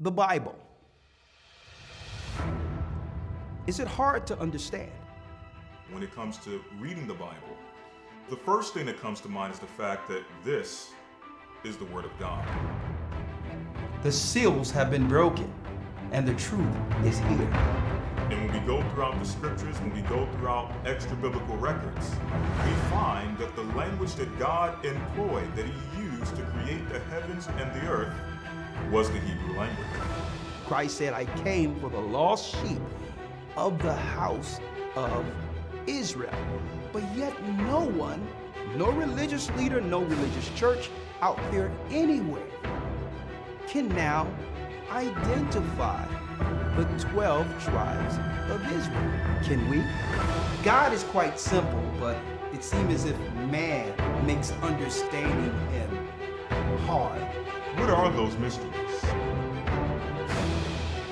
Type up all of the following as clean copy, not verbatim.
the Bible. Is it hard to understand? When it comes to reading the Bible, the first thing that comes to mind is the fact that this is the Word of God. The seals have been broken, and the truth is here. And when we go throughout the scriptures, when we go throughout extra biblical records, we find that the language that God employed, that He used to create the heavens and the earth, was the Hebrew language. Christ said, I came for the lost sheep of the house of Israel. But yet no one, no religious leader, no religious church out there anywhere can now identify the 12 tribes of Israel. Can we? God is quite simple, but it seems as if man makes understanding Him hard. What are those mysteries?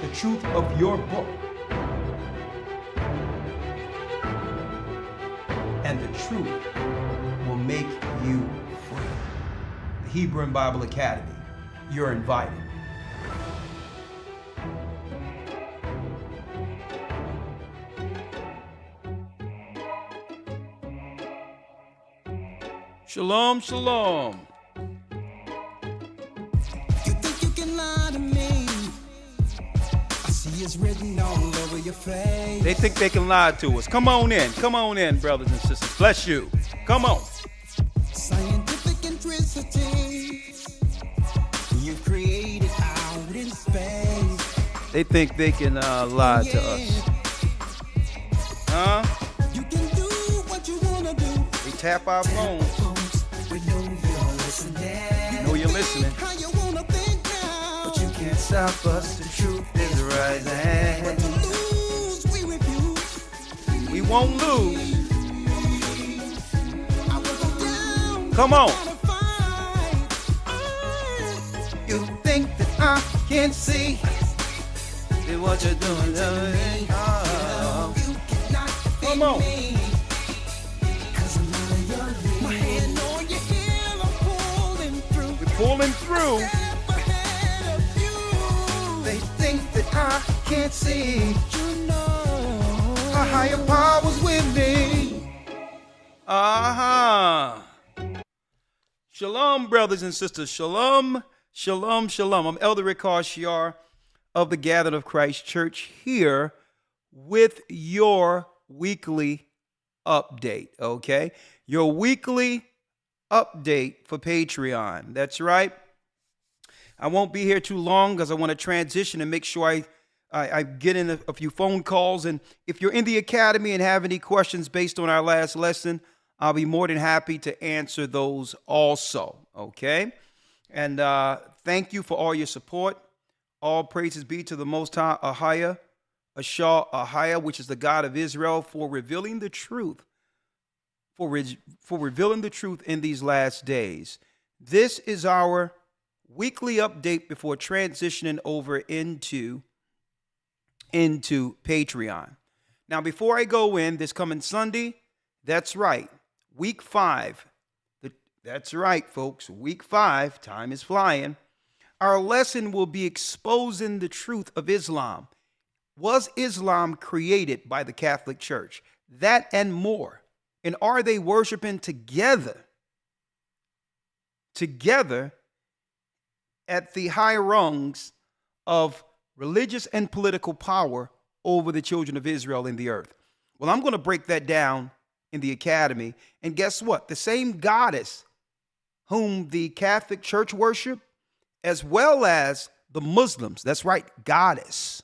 The truth of your book and the truth will make you free. The Hebrew and Bible Academy, you're invited. Shalom, shalom. You think you can lie to me? I see it's written all over your face. They think they can lie to us. Come on in, brothers and sisters. Bless you. Come on. Scientific intricity you created out in space. They think they can lie to us. Huh? You can do what you wanna do. They tap our phones. We know you're listening. You know you're listening. How you wanna think now? But you can't stop us. The truth is rising. But to lose, we refuse. We won't lose. I will go down. Come on. Gotta fight. You think that I can't see that what you're doing to me? Oh. You cannot defeat Come on. me. 'Cause I'm out of your league. My hand on your heel, I'm pulling through. We're pulling through. Step ahead of you. They think that I can't see You know. a higher power's with me. Shalom, brothers and sisters. Shalom, shalom, shalom. I'm Elder Rawchaa of the Gathered of Christ Church here with your weekly update, okay? Your weekly update for Patreon. That's right. I won't be here too long because I want to transition and make sure I get in a few phone calls. And if you're in the academy and have any questions based on our last lesson, I'll be more than happy to answer those also, okay? And thank you for all your support. All praises be to the Most High, Ahia, which is the God of Israel, for revealing the truth, for revealing the truth in these last days. This is our weekly update before transitioning over into Patreon. Now, before I go in, this coming Sunday, that's right, week 5. That's right, folks, week 5, time is flying. Our lesson will be exposing the truth of Islam. Was Islam created by the Catholic Church? That and more. And are they worshiping together at the high rungs of religious and political power over the children of Israel in the earth? Well, I'm going to break that down in the academy. And guess what? The same goddess whom the Catholic Church worship, as well as the Muslims, that's right, goddess.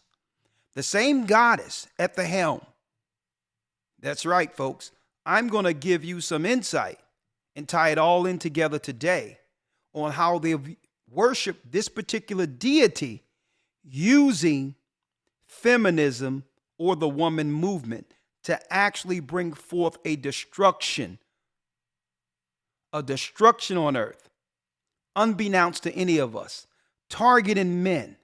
The same goddess at the helm. That's right, folks. I'm going to give you some insight and tie it all in together today on how they worship this particular deity using feminism or the woman movement to actually bring forth a destruction on earth, unbeknownst to any of us, targeting men.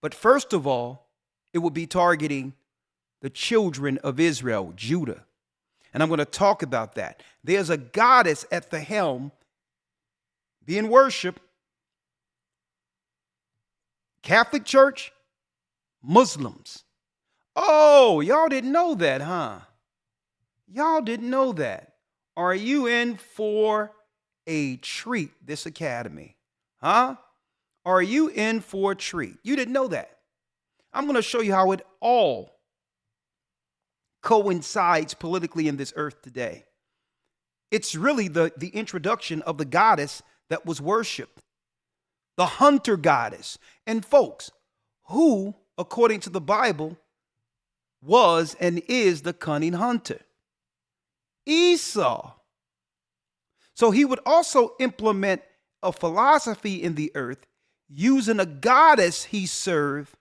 But first of all, it will be targeting the children of Israel, Judah. And I'm going to talk about that. There's a goddess at the helm being worshiped, Catholic Church, Muslims. Oh, y'all didn't know that, huh? Y'all didn't know that. Are you in for a treat this academy? Huh? Are you in for a treat? You didn't know that. I'm going to show you how it all coincides politically in this earth today. It's really the introduction of the goddess that was worshipped, the hunter goddess. And folks, who, according to the Bible, was and is the cunning hunter? Esau. So he would also implement a philosophy in the earth using a goddess he served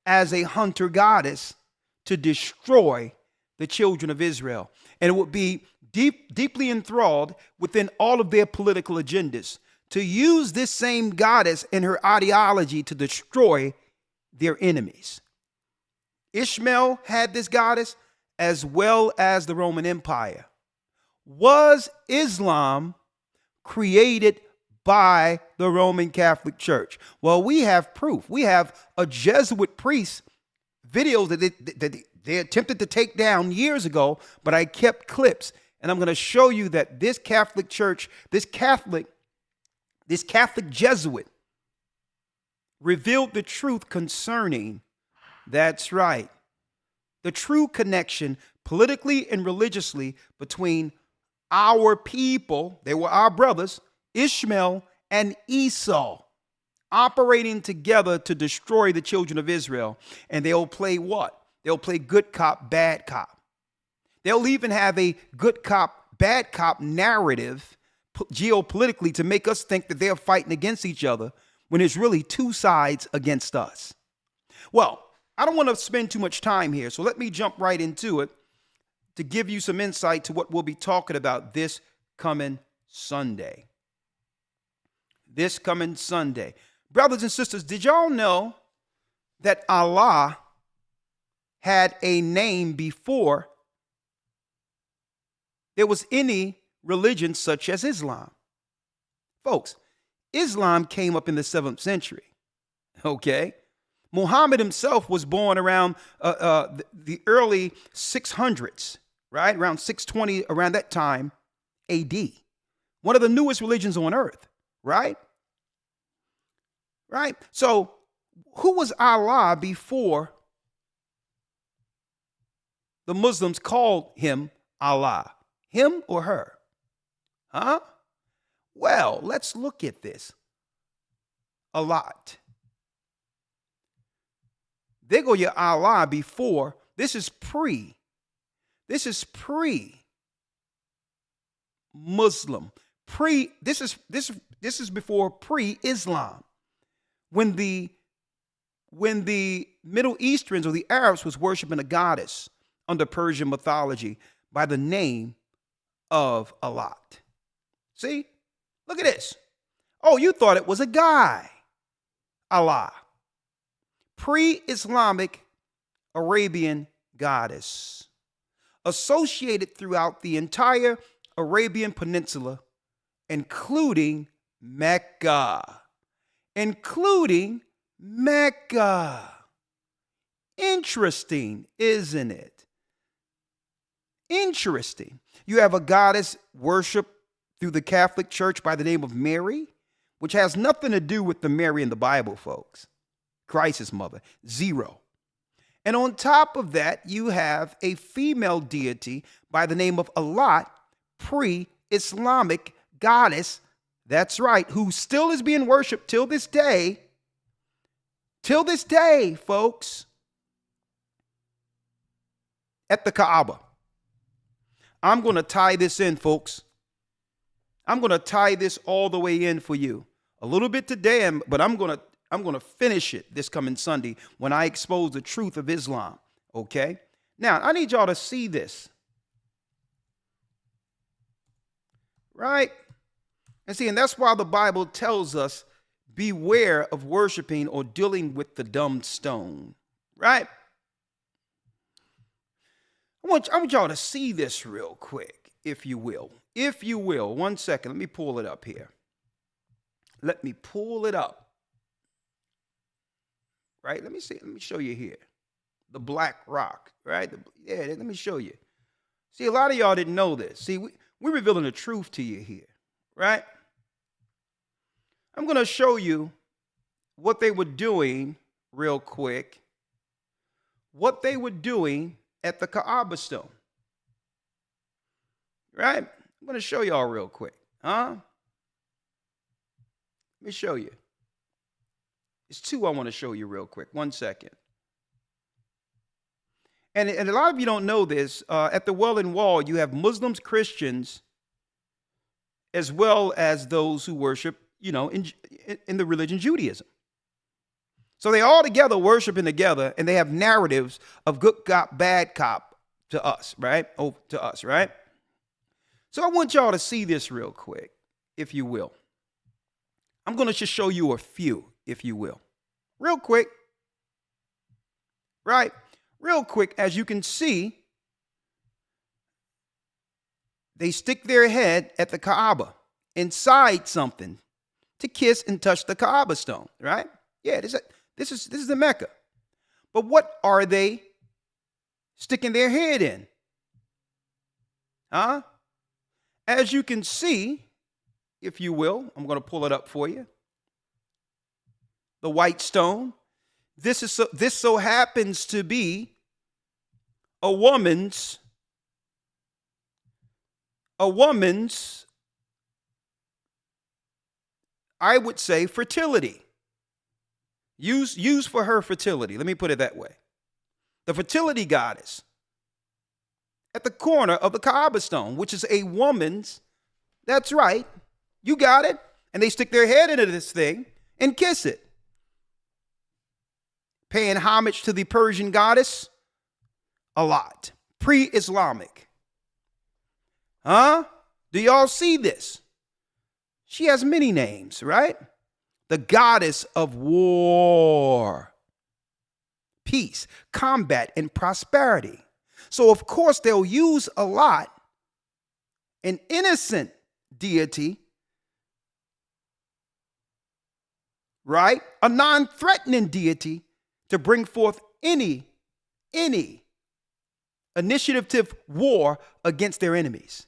as a hunter goddess to destroy the children of Israel. And it would be deeply enthralled within all of their political agendas to use this same goddess and her ideology to destroy their enemies. Ishmael had this goddess as well as the Roman Empire. Was Islam created by the Roman Catholic Church? Well, we have proof. We have a Jesuit priest videos that they attempted to take down years ago, but I kept clips. And I'm going to show you that this Catholic Church, this Catholic Jesuit revealed the truth concerning, that's right, the true connection politically and religiously between our people, they were our brothers, Ishmael and Esau, operating together to destroy the children of Israel. And they'll play what? They'll play good cop, bad cop. They'll even have a good cop, bad cop narrative geopolitically to make us think that they're fighting against each other when it's really two sides against us. Well, I don't want to spend too much time here, so let me jump right into it to give you some insight to what we'll be talking about this coming Sunday. This coming Sunday. Brothers and sisters, did y'all know that Allah had a name before there was any religion such as Islam? Folks, Islam came up in the 7th century, okay? Muhammad himself was born around the early 600s, right? Around 620, around that time, AD. One of the newest religions on earth, right? Right? So who was Allah before the Muslims called him Allah? Him or her? Huh? Well, let's look at this a lot. There go your Allah before. This is pre-Muslim. This is before pre-Islam. When the Middle Easterns or the Arabs was worshiping a goddess under Persian mythology by the name of Allah. See? Look at this. Oh, you thought it was a guy. Allah. Pre-Islamic Arabian goddess. Associated throughout the entire Arabian Peninsula, including Mecca. Interesting, isn't it? Interesting. You have a goddess worship through the Catholic Church by the name of Mary, which has nothing to do with the Mary in the Bible, folks. Christ's mother, zero. And on top of that, you have a female deity by the name of Allah, pre-Islamic goddess. That's right, who still is being worshiped till this day. Till this day, folks. At the Kaaba. I'm going to tie this in, folks. I'm going to tie this all the way in for you. A little bit today, but I'm going to finish it this coming Sunday when I expose the truth of Islam. Okay? Now, I need y'all to see this. Right? And see, and that's why the Bible tells us, beware of worshiping or dealing with the dumb stone. Right? I want y'all to see this real quick, if you will. If you will. 1 second. Let me pull it up here. Let me pull it up. right? Let me show you here. The black rock, right? Let me show you. See, a lot of y'all didn't know this. See, we're revealing the truth to you here, right? I'm going to show you what they were doing real quick. What they were doing at the Kaaba stone. Right? I'm going to show y'all real quick. Let me show you. It's two I want to show you real quick. 1 second. And a lot of you don't know this. At the Wailing Wall, you have Muslims, Christians, as well as those who worship, in the religion Judaism. So they all together worshiping together, and they have narratives of good cop, bad cop to us, right? So I want y'all to see this real quick, if you will. I'm going to just show you a few, if you will. Real quick. Right? Real quick, as you can see, they stick their head at the Kaaba inside something to kiss and touch the Kaaba stone, right? Yeah, this is the Mecca. But what are they sticking their head in? As you can see, if you will, I'm going to pull it up for you. The white stone. This so happens to be a woman's, I would say, fertility. Used for her fertility. Let me put it that way. The fertility goddess at the corner of the Kaaba stone, which is a woman's. That's right. You got it. And they stick their head into this thing and kiss it. Paying homage to the Persian goddess a lot. Pre-Islamic. Do y'all see this? She has many names, right? The goddess of war, peace, combat, and prosperity. So, of course, they'll use a lot an innocent deity, right? A non-threatening deity to bring forth any initiative war against their enemies,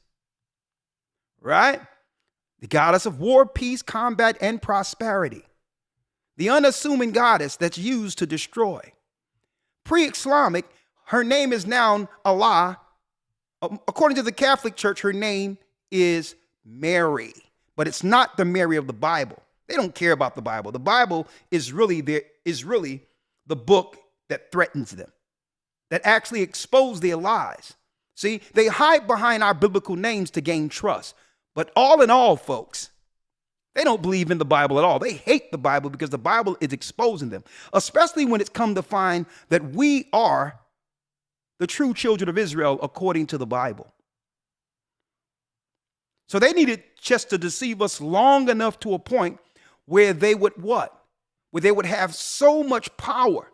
right? The goddess of war, peace, combat, and prosperity. The unassuming goddess that's used to destroy. Pre-Islamic, her name is now Allah. According to the Catholic Church, her name is Mary. But it's not the Mary of the Bible. They don't care about the Bible. The Bible is really the book that threatens them, that actually expose their lies. See, they hide behind our biblical names to gain trust. But all in all, folks, they don't believe in the Bible at all. They hate the Bible because the Bible is exposing them, especially when it's come to find that we are the true children of Israel according to the Bible. So they needed just to deceive us long enough to a point where they would what? Where they would have so much power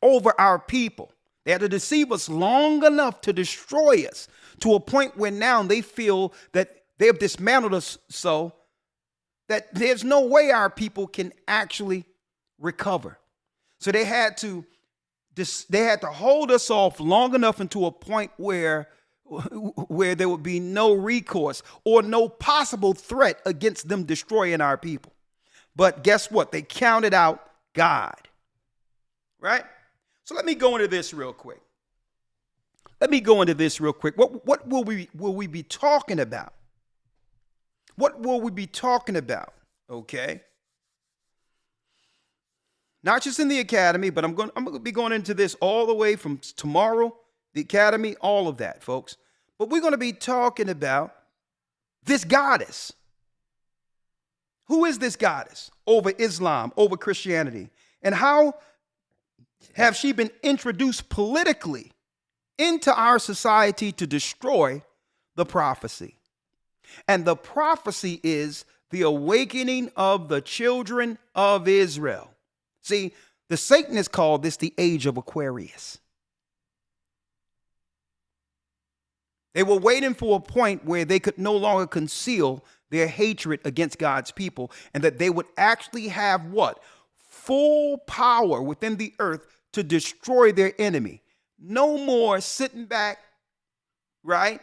over our people. They had to deceive us long enough to destroy us to a point where now they feel that they have dismantled us so that there's no way our people can actually recover. So they had to hold us off long enough into a point where there would be no recourse or no possible threat against them destroying our people. But guess what? They counted out God, right? So let me go into this real quick. What will we be talking about? What will we be talking about? Okay. Not just in the academy, but I'm going to be going into this all the way from tomorrow, the academy, all of that, folks. But we're going to be talking about this goddess. Who is this goddess over Islam, over Christianity? And how have she been introduced politically into our society to destroy the prophecy? And the prophecy is the awakening of the children of Israel. See, the Satanists call this the age of Aquarius. They were waiting for a point where they could no longer conceal their hatred against God's people and that they would actually have what? full power within the earth to destroy their enemy. No more sitting back, right?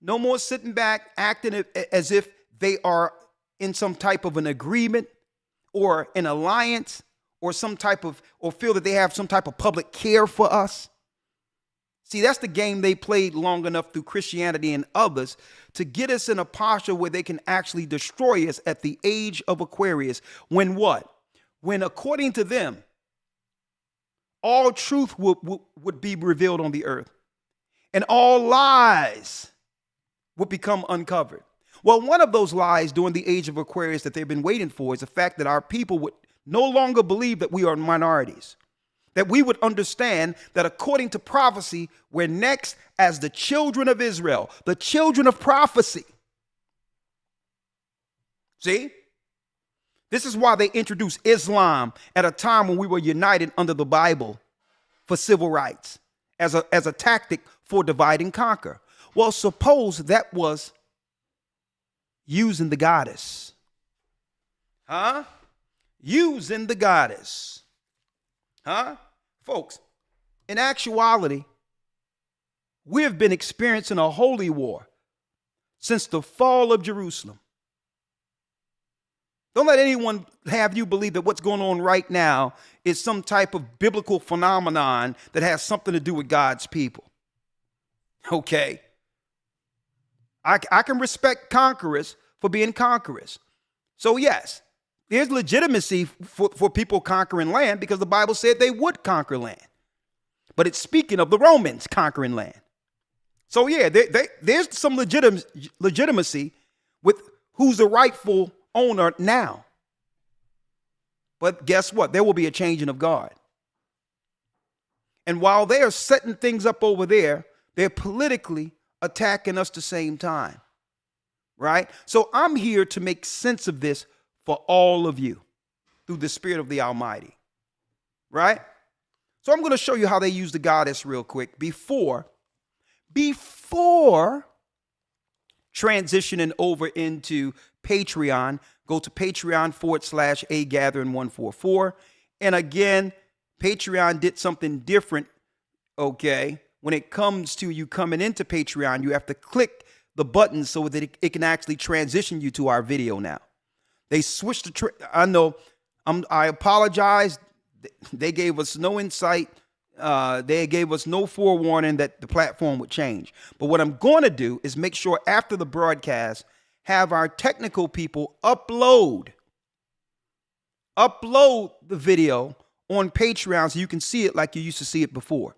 No more sitting back acting as if they are in some type of an agreement or an alliance or or feel that they have some type of public care for us. See, that's the game they played long enough through Christianity and others to get us in a posture where they can actually destroy us at the age of Aquarius. When what? When, according to them, all truth would be revealed on the earth and all lies would become uncovered. Well, one of those lies during the age of Aquarius that they've been waiting for is the fact that our people would no longer believe that we are minorities. That we would understand that according to prophecy, we're next as the children of Israel, the children of prophecy. See? This is why they introduced Islam at a time when we were united under the Bible for civil rights as a tactic for divide and conquer. Well, suppose that was using the goddess. Huh? Using the goddess. Huh? Folks, in actuality, we have been experiencing a holy war since the fall of Jerusalem. Don't let anyone have you believe that what's going on right now is some type of biblical phenomenon that has something to do with God's people. Okay? I can respect conquerors for being conquerors. So yes, there's legitimacy for people conquering land because the Bible said they would conquer land. But it's speaking of the Romans conquering land. So yeah, there's some legitimacy with who's the rightful owner now. But guess what? There will be a changing of guard. And while they are setting things up over there, they're politically attacking us at the same time. Right? So I'm here to make sense of this for all of you through the Spirit of the Almighty. Right? So I'm going to show you how they use the goddess real quick before transitioning over into Patreon. Go to Patreon.com/AGathering144. And again, Patreon did something different. Okay. When it comes to you coming into Patreon, you have to click the button so that it can actually transition you to our video now. They switched I know. I apologize. They gave us no insight. They gave us no forewarning that the platform would change. But what I'm going to do is make sure after the broadcast, have our technical people upload the video on Patreon so you can see it like you used to see it before.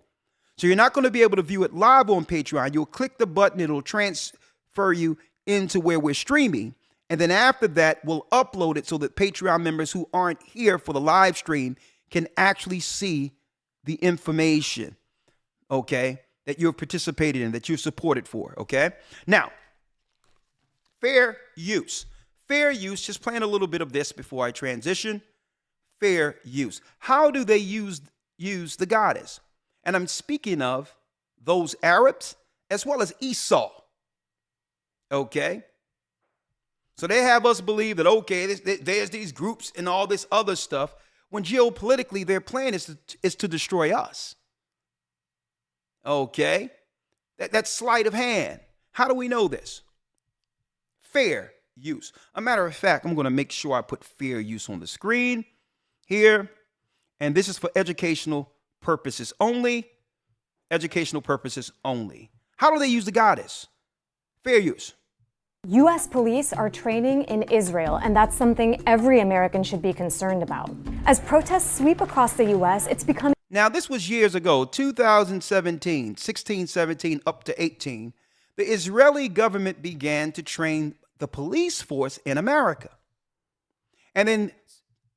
So you're not going to be able to view it live on Patreon. You'll click the button. It'll transfer you into where we're streaming. And then after that, we'll upload it so that Patreon members who aren't here for the live stream can actually see the information, okay, that you've participated in, that you've supported for, okay? Now, fair use. Fair use, just playing a little bit of this before I transition. Fair use. How do they use the goddess? And I'm speaking of those Arabs as well as Esau, okay? So they have us believe that, okay, there's these groups and all this other stuff, when geopolitically their plan is to destroy us. Okay? That's sleight of hand. How do we know this? Fair use. A matter of fact, I'm going to make sure I put fair use on the screen here. And this is for educational purposes only. Educational purposes only. How do they use the goddess? Fair use. U.S. police are training in Israel, and that's something every American should be concerned about. As protests sweep across the U.S., it's becoming... Now, this was years ago, 2017, 16, 17, up to 18. The Israeli government began to train the police force in America. And then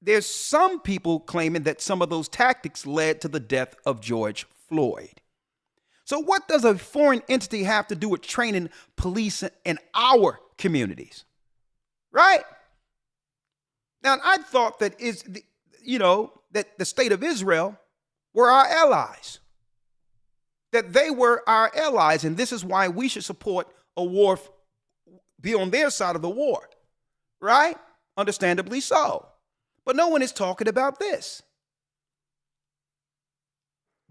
there's some people claiming that some of those tactics led to the death of George Floyd. So what does a foreign entity have to do with training police in our communities? Right? Now, I thought that that the state of Israel were our allies. That they were our allies, and this is why we should support a war, be on their side of the war. Right? Understandably so. But no one is talking about this.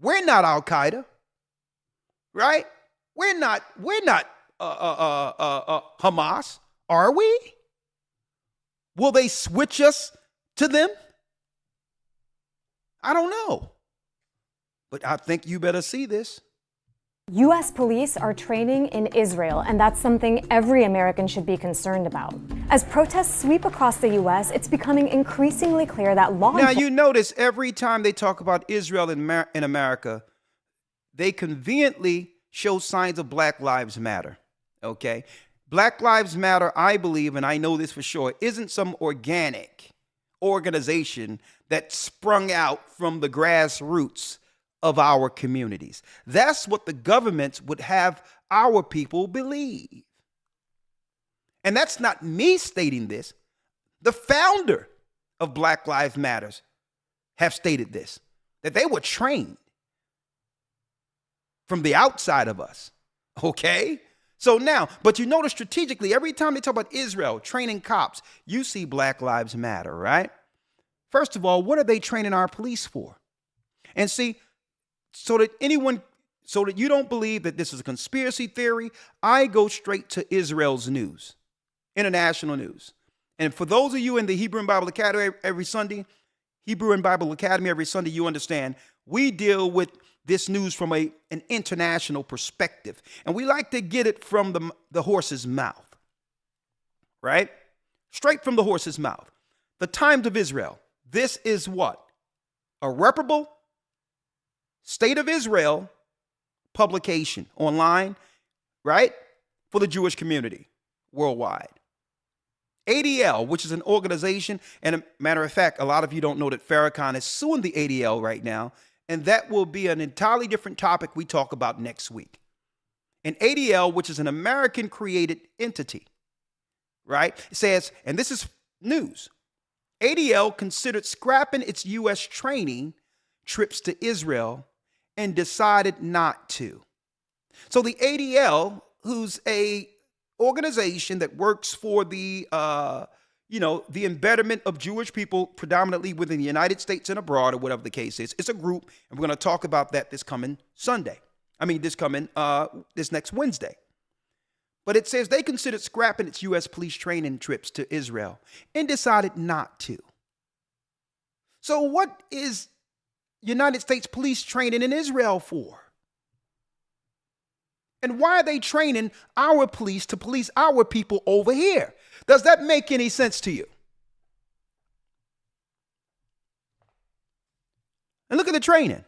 We're not Al Qaeda, right? We're not Hamas, are we? Will they switch us to them? I don't know. But I think you better see this. U.S. police are training in Israel, and that's something every American should be concerned about. As protests sweep across the U.S., it's becoming increasingly clear that Now, you notice every time they talk about Israel in America, they conveniently show signs of Black Lives Matter, okay? Black Lives Matter, I believe, and I know this for sure, isn't some organic organization that sprung out from the grassroots of our communities. That's what the governments would have our people believe. And that's not me stating this. The founder of Black Lives Matters have stated this, that they were trained from the outside of us. Okay? So now, but you notice strategically, every time they talk about Israel training cops, you see Black Lives Matter, right? First of all, what are they training our police for? And see, so that you don't believe that this is a conspiracy theory, I go straight to Israel's news, international news. And for those of you in the Hebrew and Bible Academy every Sunday, you understand we deal with this news from an international perspective. And we like to get it from the horse's mouth, right? Straight from the horse's mouth. The Times of Israel. This is what? A reputable State of Israel publication online, right? For the Jewish community worldwide. ADL, which is an organization, and a matter of fact, a lot of you don't know that Farrakhan is suing the ADL right now, and that will be an entirely different topic we talk about next week. And ADL, which is an American-created entity, right? It says, and this is news, ADL considered scrapping its U.S. training trips to Israel and decided not to. So the ADL, who's a organization that works for the embedment of Jewish people predominantly within the United States and abroad, or whatever the case is. It's a group, and we're going to talk about that this next Wednesday. But it says they considered scrapping its U.S. police training trips to Israel and decided not to. So what is United States police training in Israel for? And why are they training our police to police our people over here? Does that make any sense to you? And look at the training.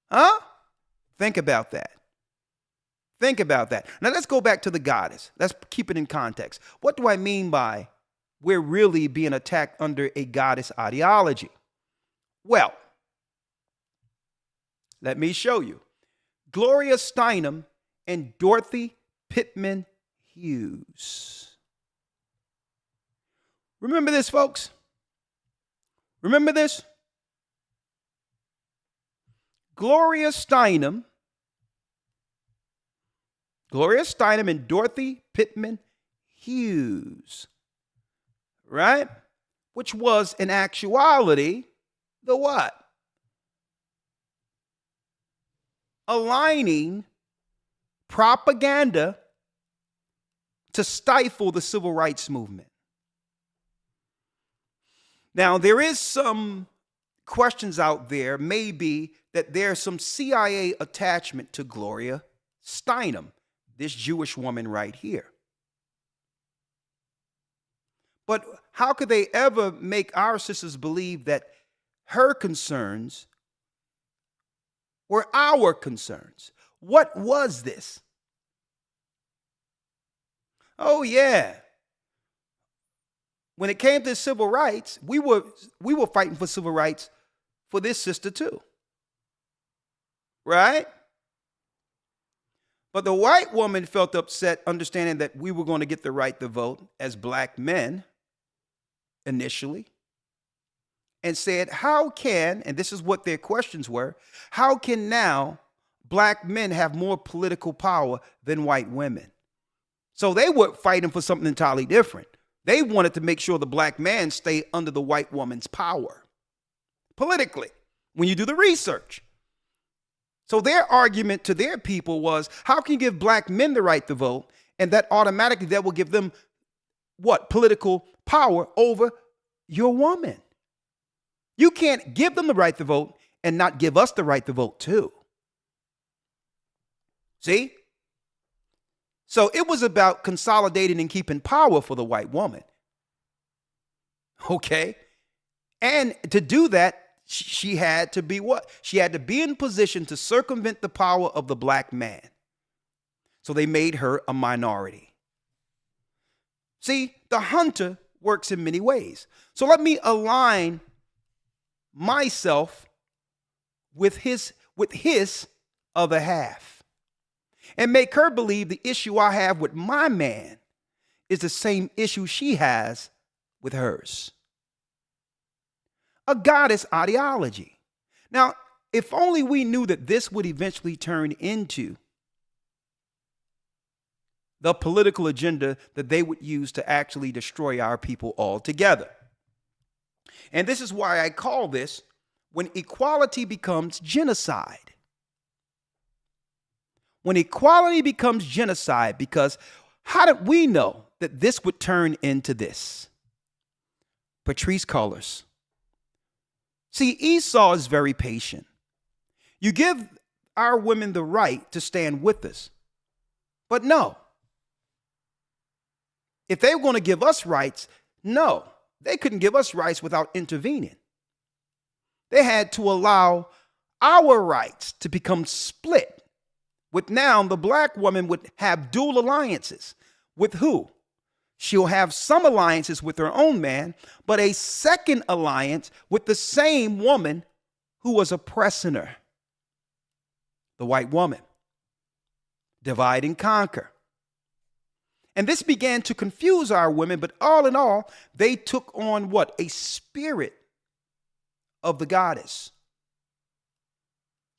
Huh? Think about that. Think about that. Now let's go back to the goddess. Let's keep it in context. What do I mean by we're really being attacked under a goddess ideology? Well, let me show you. Gloria Steinem and Dorothy Pittman Hughes. Remember this, folks? Remember this? Gloria Steinem and Dorothy Pittman Hughes, right? Which was in actuality the what? Aligning propaganda to stifle the civil rights movement. Now, there is some questions out there, maybe, that there's some CIA attachment to Gloria Steinem, this Jewish woman right here. But how could they ever make our sisters believe that her concerns were our concerns? What was this? Oh, yeah. When it came to civil rights, we were fighting for civil rights for this sister too. Right? But the white woman felt upset understanding that we were going to get the right to vote as black men initially, and said, how can, and this is what their questions were, how can now black men have more political power than white women? So they were fighting for something entirely different. They wanted to make sure the black man stay under the white woman's power politically, when you do the research. So their argument to their people was, how can you give black men the right to vote? And that automatically that will give them what? Political power over your woman. You can't give them the right to vote and not give us the right to vote too. See? So it was about consolidating and keeping power for the white woman. Okay? And to do that, she had to be what? She had to be in position to circumvent the power of the black man. So they made her a minority. See, the hunter works in many ways. So let me align myself with his other half and make her believe the issue I have with my man is the same issue she has with hers. A goddess ideology. Now, if only we knew that this would eventually turn into the political agenda that they would use to actually destroy our people altogether. And this is why I call this when equality becomes genocide. When equality becomes genocide, because how did we know that this would turn into this? Patrice Cullors. See, Esau is very patient. You give our women the right to stand with us. But no. If they were going to give us rights, no, they couldn't give us rights without intervening. They had to allow our rights to become split. With now, the black woman would have dual alliances. With who? She'll have some alliances with her own man, but a second alliance with the same woman who was oppressing her. The white woman. Divide and conquer. And this began to confuse our women, but all in all, they took on what? A spirit of the goddess.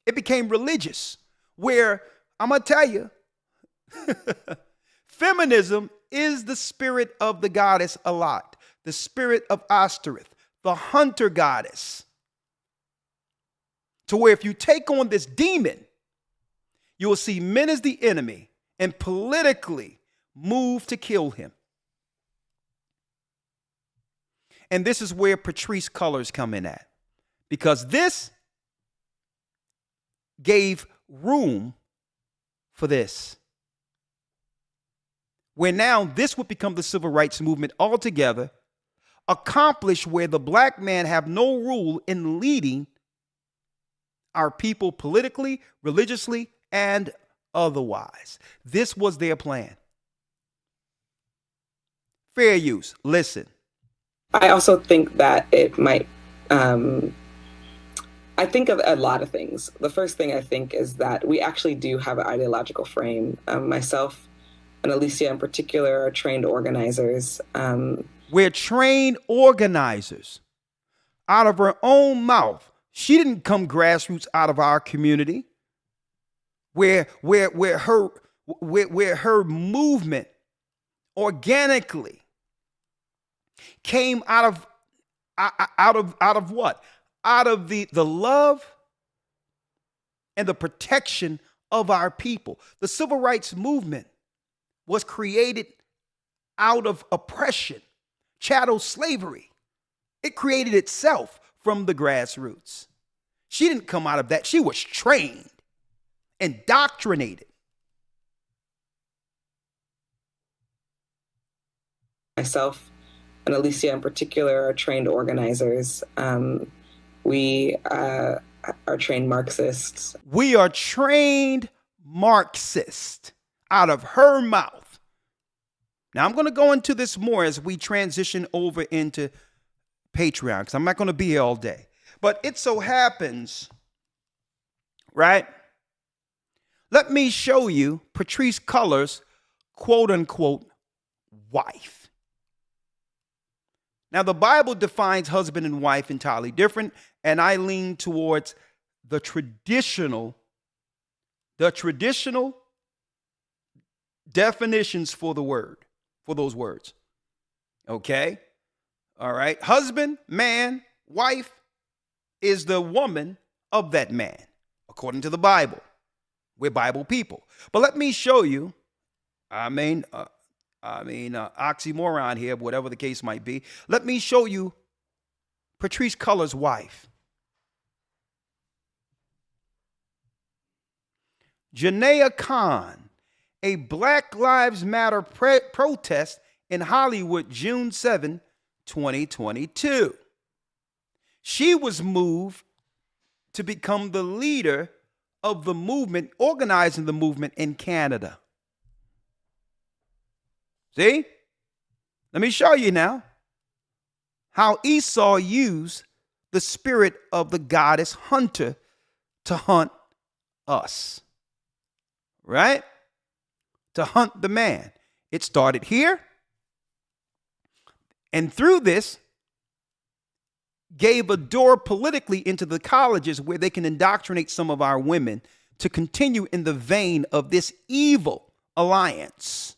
It became religious, where I'm going to tell you, feminism is the spirit of the goddess a lot. The spirit of Ashtoreth, the hunter goddess. To where if you take on this demon, you will see men as the enemy and politically move to kill him. And this is where Patrice Cullors come in at. Because this gave room for this. Where now this would become the civil rights movement altogether, accomplished where the black man have no rule in leading our people politically, religiously, and otherwise. This was their plan. Fair use. Listen. I also think that it might, I think of a lot of things. The first thing I think is that we actually do have an ideological frame. Myself and Alicia in particular are trained organizers. We're trained organizers. Out of her own mouth. She didn't come grassroots out of our community. Where her movement organically came out of what? Out of the love and the protection of our people. The civil rights movement was created out of oppression, chattel slavery. It created itself from the grassroots. She didn't come out of that. She was trained, indoctrinated. Myself and Alicia in particular are trained organizers. We are trained Marxists. We are trained Marxists out of her mouth. Now, I'm going to go into this more as we transition over into Patreon, because I'm not going to be here all day. But it so happens, right? Let me show you Patrice Cullors' quote unquote wife. Now, the Bible defines husband and wife entirely different, and I lean towards the traditional definitions for the word, for those words. Okay? All right. Husband, man, wife is the woman of that man. according to the Bible. We're Bible people. But let me show you, oxymoron here, whatever the case might be. Let me show you Patrice Cullors' wife. Janaea Khan, a Black Lives Matter protest in Hollywood, June 7, 2022. She was moved to become the leader of the movement, organizing the movement in Canada. See? Let me show you now how Esau used the spirit of the goddess hunter to hunt us. Right? To hunt the man. It started here. And through this, gave a door politically into the colleges where they can indoctrinate some of our women to continue in the vein of this evil alliance.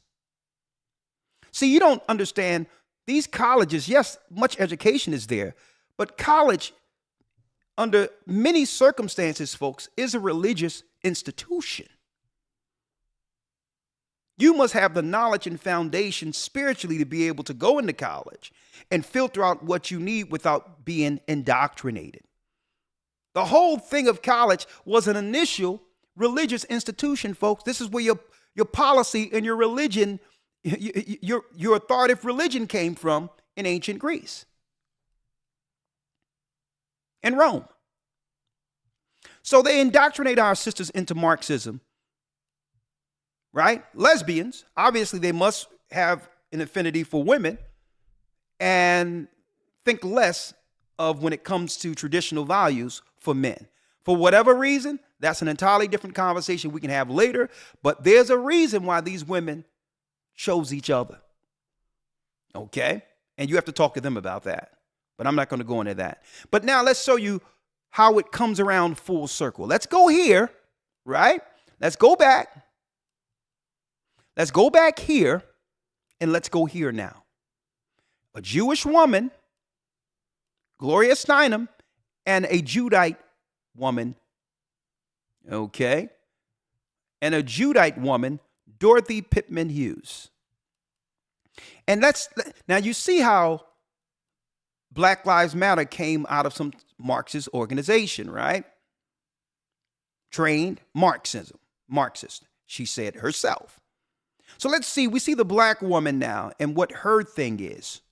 See, you don't understand these colleges. Yes, much education is there, but college, under many circumstances, folks, is a religious institution. You must have the knowledge and foundation spiritually to be able to go into college and filter out what you need without being indoctrinated. The whole thing of college was an initial religious institution, folks. This is where your policy and your religion, your authoritative religion came from in ancient Greece and Rome. So they indoctrinate our sisters into Marxism. Right? Lesbians, obviously they must have an affinity for women and think less of when it comes to traditional values for men. For whatever reason, that's an entirely different conversation we can have later, but there's a reason why these women chose each other. Okay? And you have to talk to them about that, but I'm not going to go into that. But now let's show you how it comes around full circle. Let's go here, right? Let's go back. Let's go back here and let's go here now. A Jewish woman, Gloria Steinem, and a Judite woman, okay, and a Judite woman, Dorothy Pittman Hughes. And now you see how Black Lives Matter came out of some Marxist organization, right? Trained Marxist, she said herself. So let's see, we see the black woman now and what her thing is.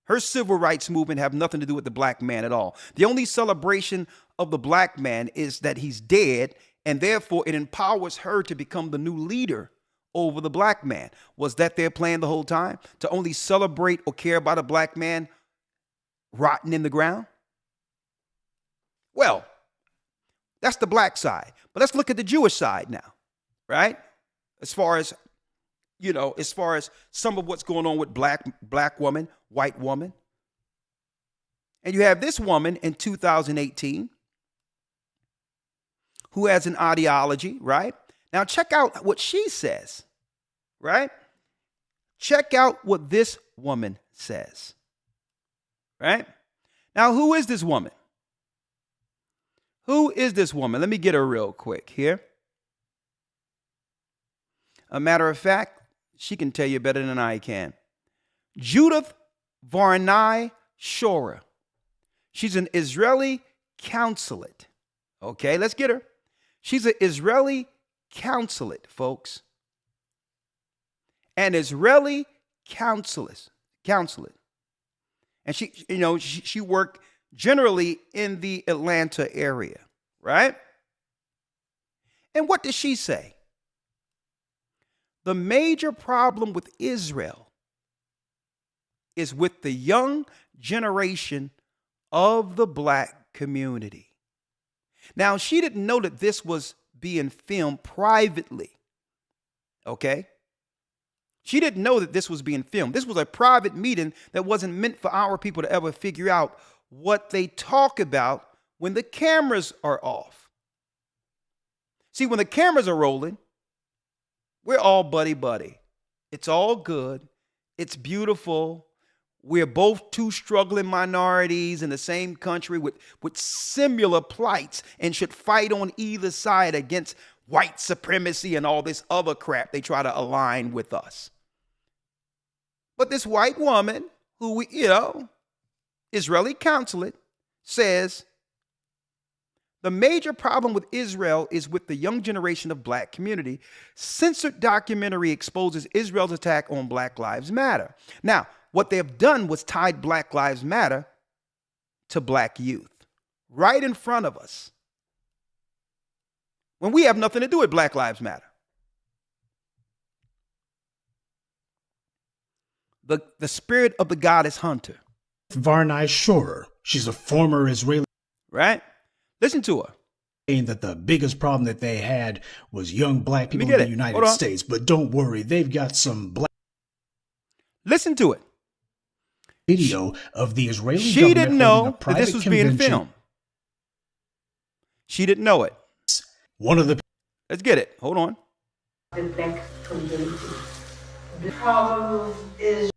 Her civil rights movement have nothing to do with the black man at all. The only celebration of the black man is that he's dead, and therefore it empowers her to become the new leader over the black man. Was that their plan the whole time? To only celebrate or care about a black man rotting in the ground? Well, that's the black side. But let's look at the Jewish side now, right? As far as some of what's going on with black woman, white woman. And you have this woman in 2018 who has an ideology, right? Now check out what she says, right? Check out what this woman says, right? Now, who is this woman? Who is this woman? Let me get her real quick here. A matter of fact, she can tell you better than I can. Judith Varnai Shora. She's an Israeli consulate. Okay, let's get her. She's an Israeli consulate, folks. An Israeli consulate. And she worked generally in the Atlanta area, right? And what does she say? The major problem with Israel is with the young generation of the black community. Now, she didn't know that this was being filmed privately, okay? She didn't know that this was being filmed. This was a private meeting that wasn't meant for our people to ever figure out what they talk about when the cameras are off. See, when the cameras are rolling, we're all buddy-buddy. It's all good. It's beautiful. We're both two struggling minorities in the same country with similar plights and should fight on either side against white supremacy and all this other crap they try to align with us. But this white woman who we, Israeli consulate says the major problem with Israel is with the young generation of black community. Censored documentary exposes Israel's attack on Black Lives Matter. Now, what they have done was tied Black Lives Matter to black youth right in front of us when we have nothing to do with Black Lives Matter. The spirit of the goddess Hunter. Varnai Shorer. She's a former Israeli. Right? Listen to her. Saying that the biggest problem that they had was young black people in the United States. But don't worry, they've got some black. Listen to it. Video of the Israeli She government didn't know that this was being convention. filmed. She didn't know it. One of the. Let's get it. Hold on. The black community. The problem is.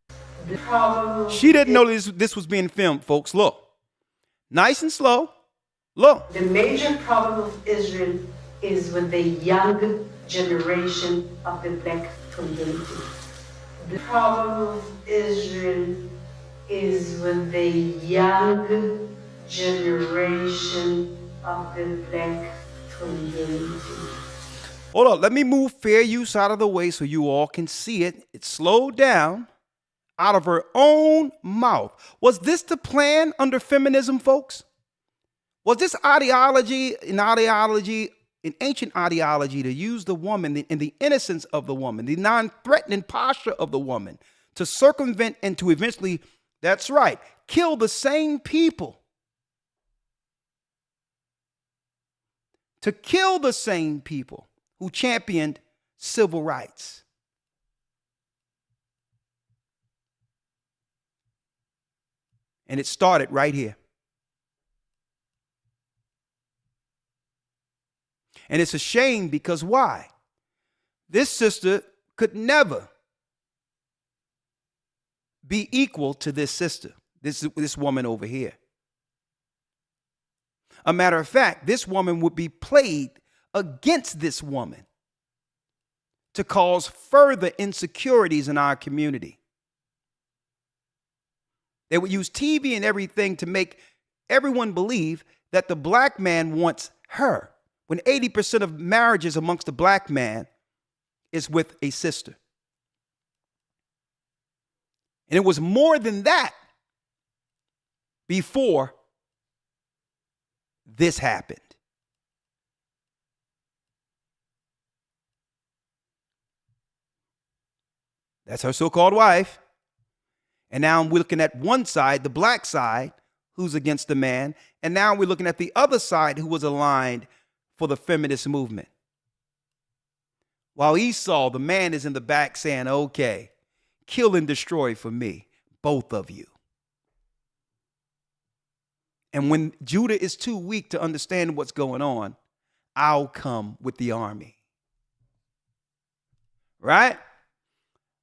She didn't know this was being filmed, folks. Look. Nice and slow. Look. The major problem of Israel is with the young generation of the black community. The problem of Israel is with the young generation of the black community. Hold on. Let me move fair use out of the way so you all can see it. It slowed down out of her own mouth. Was this the plan under feminism, folks? Was this an ancient ideology to use the woman and the innocence of the woman, the non-threatening posture of the woman to circumvent and to eventually, that's right, kill the same people? To kill the same people who championed civil rights. And it started right here. And it's a shame because why? This sister could never be equal to this sister, this woman over here. A matter of fact, this woman would be played against this woman to cause further insecurities in our community. They would use TV and everything to make everyone believe that the black man wants her, when 80% of marriages amongst the black man is with a sister. And it was more than that before this happened. That's her so-called wife. And now we're looking at one side, the black side, who's against the man. And now we're looking at the other side who was aligned for the feminist movement. While Esau, the man, is in the back saying, okay, kill and destroy for me, both of you. And when Judah is too weak to understand what's going on, I'll come with the army. Right?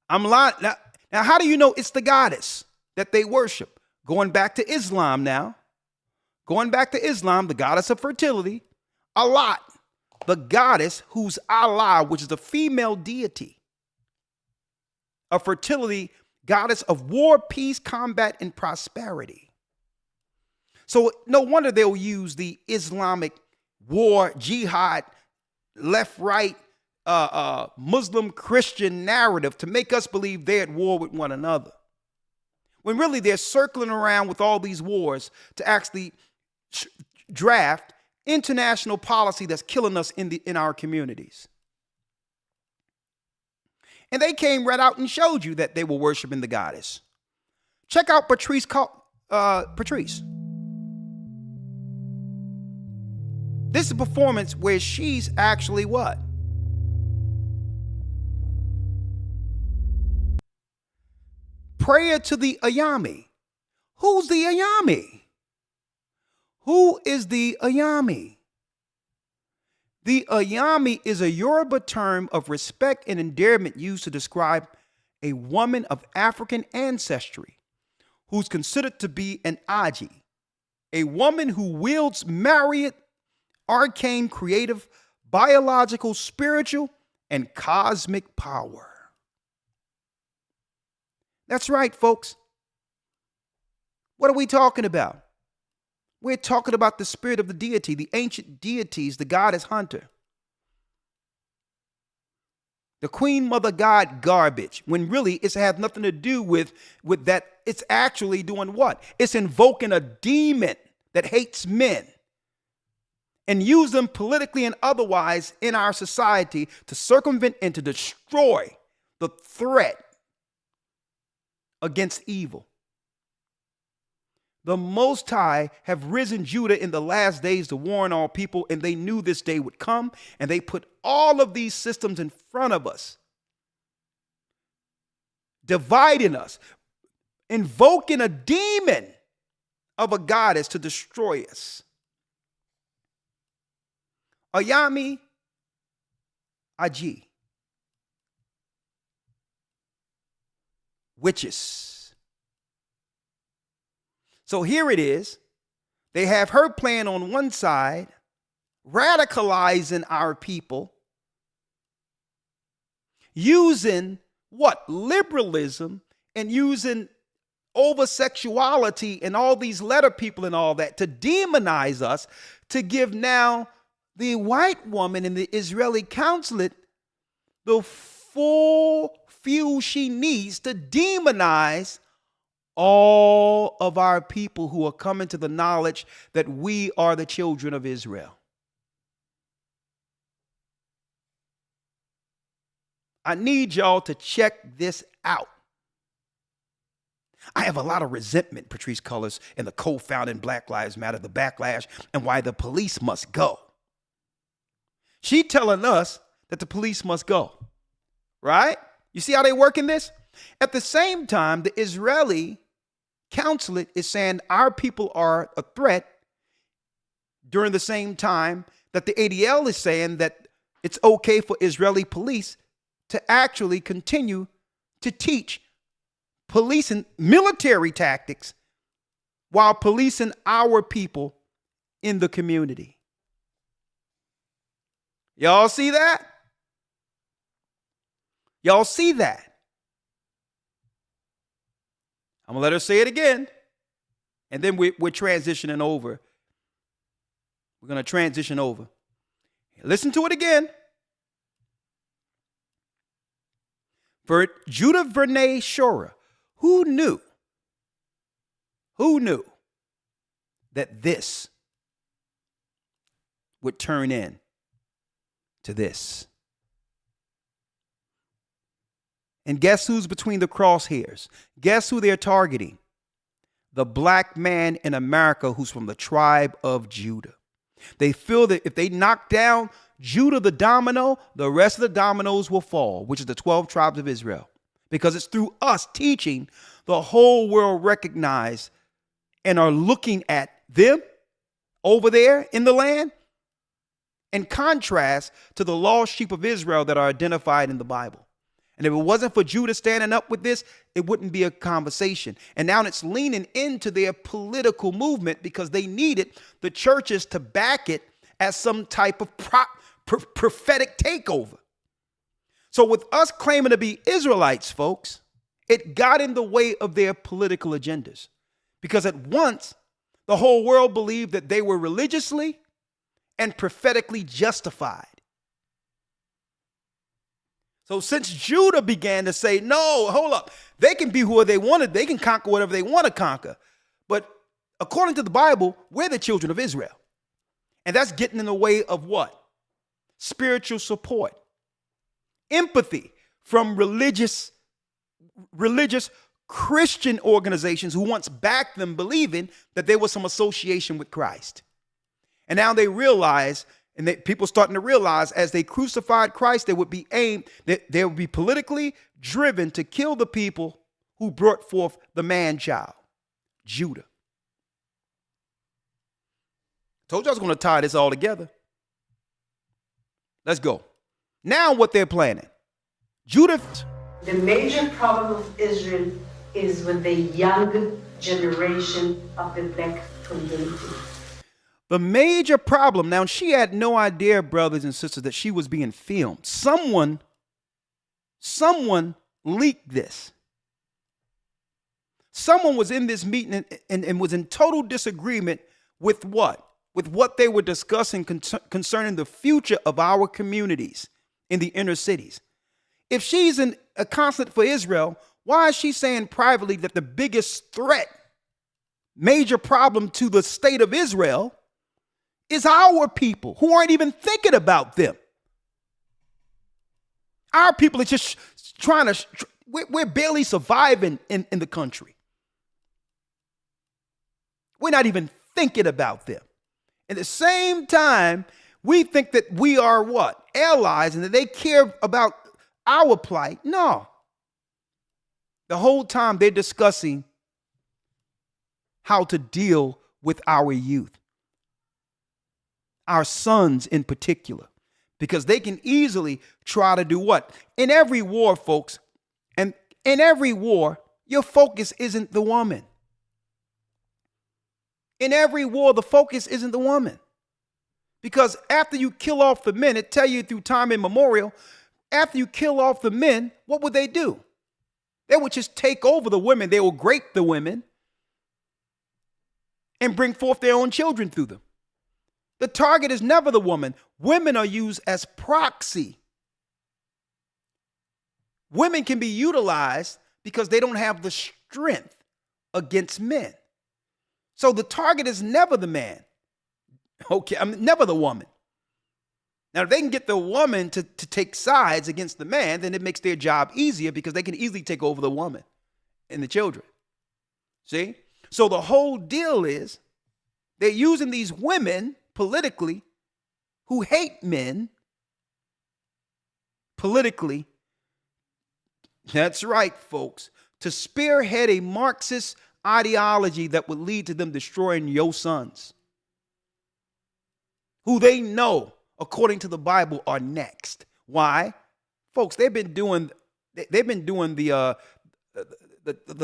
I'm lying. Now, how do you know it's the goddess that they worship? Going back to Islam now. Going back to Islam, the goddess of fertility. Allah, the goddess who's Allah, which is the female deity of fertility, goddess of war, peace, combat, and prosperity. So no wonder they'll use the Islamic war, jihad, left, right, Muslim Christian narrative to make us believe they're at war with one another. When really they're circling around with all these wars to actually draft international policy that's killing us in our communities. And they came right out and showed you that they were worshiping the goddess. Check out Patrice. This is a performance where she's actually what? Prayer to the Ayami. Who's the Ayami? Who is the Ayami? The Ayami is a Yoruba term of respect and endearment used to describe a woman of African ancestry who's considered to be an Aji, a woman who wields myriad arcane, creative, biological, spiritual, and cosmic power. That's right, folks. What are we talking about? We're talking about the spirit of the deity, the ancient deities, the goddess Hunter. The queen mother god garbage, when really it's had nothing to do with that. It's actually doing what? It's invoking a demon that hates men and use them politically and otherwise in our society to circumvent and to destroy the threat against evil. The Most High have risen Judah in the last days to warn all people, and they knew this day would come, and they put all of these systems in front of us, dividing us, invoking a demon of a goddess to destroy us. Ayami Aji. Witches. So here it is. They have her plan on one side, radicalizing our people, using what? Liberalism, and using over-sexuality and all these letter people and all that to demonize us, to give now the white woman in the Israeli consulate the full fuel she needs to demonize all of our people who are coming to the knowledge that we are the children of Israel. I need y'all to check this out. I have a lot of resentment, Patrice Cullors, and the co-founding Black Lives Matter, the backlash, and why the police must go. She telling us that the police must go, right? You see how they working this? At the same time, the Israeli consulate is saying our people are a threat, during the same time that the ADL is saying that it's okay for Israeli police to actually continue to teach police and military tactics while policing our people in the community. Y'all see that? Y'all see that? I'm going to let her say it again, and then we're transitioning over. We're going to transition over. Listen to it again. For Judah Vernay Shora, who knew that this would turn in to this? And guess who's between the crosshairs? Guess who they're targeting? The black man in America who's from the tribe of Judah. They feel that if they knock down Judah the domino, the rest of the dominoes will fall, which is the 12 tribes of Israel. Because it's through us teaching the whole world recognize and are looking at them over there in the land, in contrast to the lost sheep of Israel that are identified in the Bible. And if it wasn't for Judah standing up with this, it wouldn't be a conversation. And now it's leaning into their political movement because they needed the churches to back it as some type of prophetic takeover. So with us claiming to be Israelites, folks, it got in the way of their political agendas. Because at once, the whole world believed that they were religiously and prophetically justified. So since Judah began to say, no, hold up, they can be who they wanted, they can conquer whatever they want to conquer. But according to the Bible, we're the children of Israel. And that's getting in the way of what? Spiritual support. Empathy from religious Christian organizations who once backed them, believing that there was some association with Christ. And now they realize, and people starting to realize, as they crucified Christ, they would be politically driven to kill the people who brought forth the man-child, Judah. Told you I was going to tie this all together. Let's go. Now what they're planning. Judah. The major problem of Israel is with the young generation of the black community. The major problem, now she had no idea, brothers and sisters, that she was being filmed. Someone leaked this. Someone was in this meeting and was in total disagreement with what? With what they were discussing concerning the future of our communities in the inner cities. If she's a consulate for Israel, why is she saying privately that the biggest threat, major problem to the state of Israel is our people who aren't even thinking about them? Our people are just trying to, we're barely surviving in the country. We're not even thinking about them. At the same time, we think that we are what? Allies, and that they care about our plight. No. The whole time they're discussing how to deal with our youth, our sons in particular, because they can easily try to do what? In every war, folks, and in every war, your focus isn't the woman. In every war, the focus isn't the woman. Because after you kill off the men, it tell you through time immemorial, after you kill off the men, what would they do? They would just take over the women. They will rape the women and bring forth their own children through them. The target is never the woman. Women are used as proxy. Women can be utilized because they don't have the strength against men. So the target is never the man. Okay, never the woman. Now, if they can get the woman to take sides against the man, then it makes their job easier because they can easily take over the woman and the children. See? So the whole deal is they're using these women politically who hate men politically. That's right, folks. To spearhead a Marxist ideology that would lead to them destroying your sons, who they know, according to the Bible, are next. Why? Folks, they've been doing the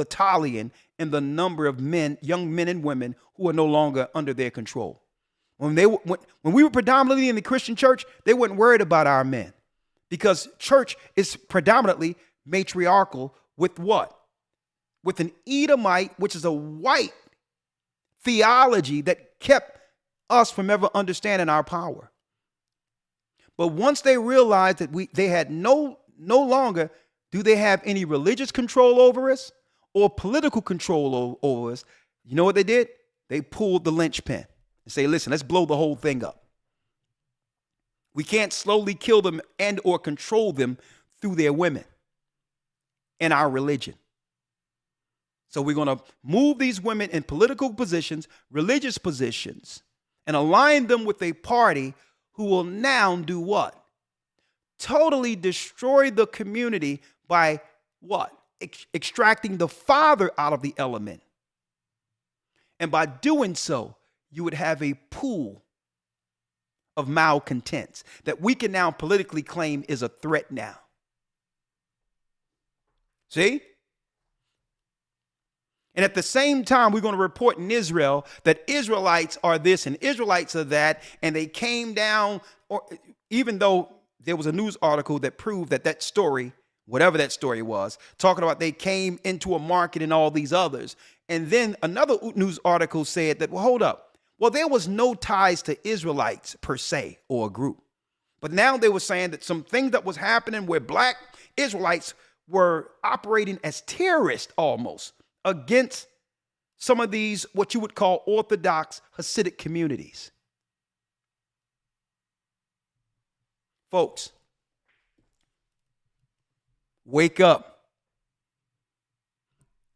tallying in the number of men, young men and women who are no longer under their control. When we were predominantly in the Christian church, they weren't worried about our men because church is predominantly matriarchal with what? With an Edomite, which is a white theology that kept us from ever understanding our power. But once they realized that they had no longer do they have any religious control over us or political control over us, you know what they did? They pulled the linchpin and say, listen, let's blow the whole thing up. We can't slowly kill them and or control them through their women and our religion. So we're going to move these women in political positions, religious positions, and align them with a party who will now do what? Totally destroy the community by what? Extracting the father out of the element. And by doing so, you would have a pool of malcontents that we can now politically claim is a threat now. See? And at the same time, we're going to report in Israel that Israelites are this and Israelites are that, and they came down, or even though there was a news article that proved that story, whatever that story was, talking about they came into a market and all these others. And then another news article said that, well, hold up. Well, there was no ties to Israelites per se or a group. But now they were saying that some things that was happening where black Israelites were operating as terrorists almost against some of these, what you would call Orthodox Hasidic communities. Folks, wake up.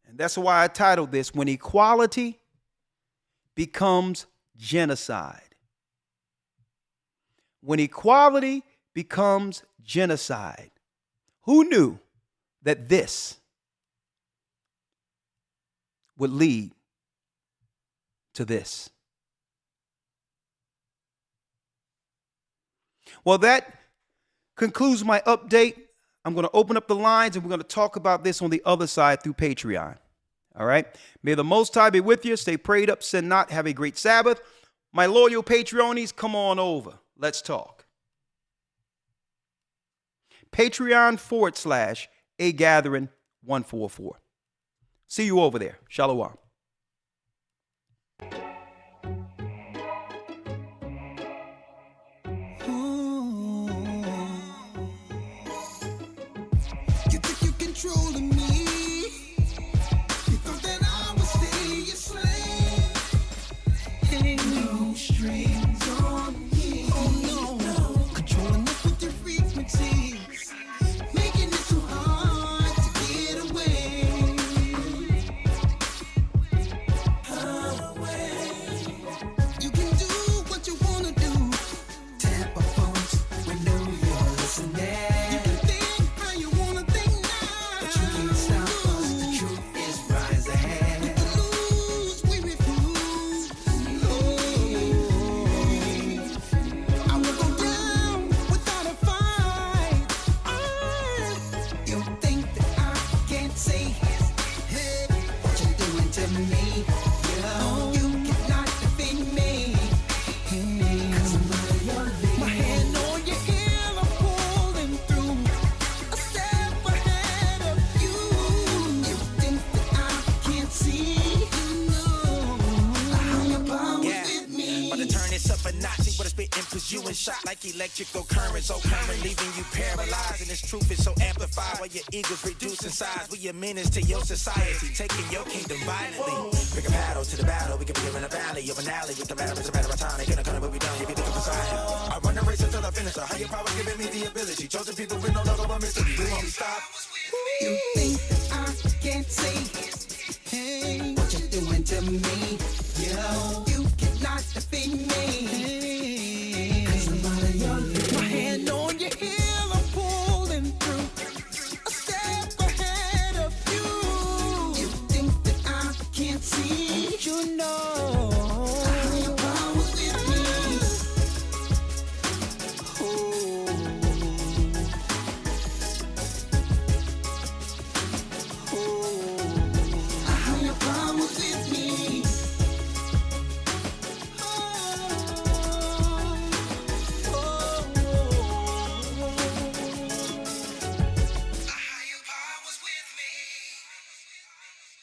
And that's why I titled this, When Equality Becomes Genocide. When equality becomes genocide. Who knew that this would lead to this? Well, that concludes my update. I'm going to open up the lines and we're going to talk about this on the other side through Patreon. All right. May the Most High be with you. Stay prayed up, sin not. Have a great Sabbath. My loyal Patreonies, come on over. Let's talk. Patreon.com/AGathering144. See you over there. Shalom. You think you controlling me? You thought that I would stay your slave? Ain't no strings on me. Oh no, controlling us with your frequencies, making it so hard to get away. You can do what you wanna do. Tap our phones, we know you're listening. You can think how you wanna think now, but you can't stop us. The truth is rising. If we lose, we refuse. No, I will go down without a fight. You think that I can't say, hey, what you doing to me? You cannot defend me. Cause I'm my hand on your heel, I'm pulling through. A step ahead of you. You think that I can't see? No, higher powers with me. About to turn this up a notch, see what it's spitting, cause you in shot like electrical current, so current, leaving you paralyzed. And this truth is so amplified while your ego's reducing size. We a menace to your society, taking your kingdom violently. Pick a paddle to the battle, we can be here in a valley of an alley. With the matter, it's a matter of time, they gonna what we done, you be thinking beside. I run the race until I finish, a higher power giving me the ability. Chosen people with no logo but mystery, we won't stop. You think that I can't say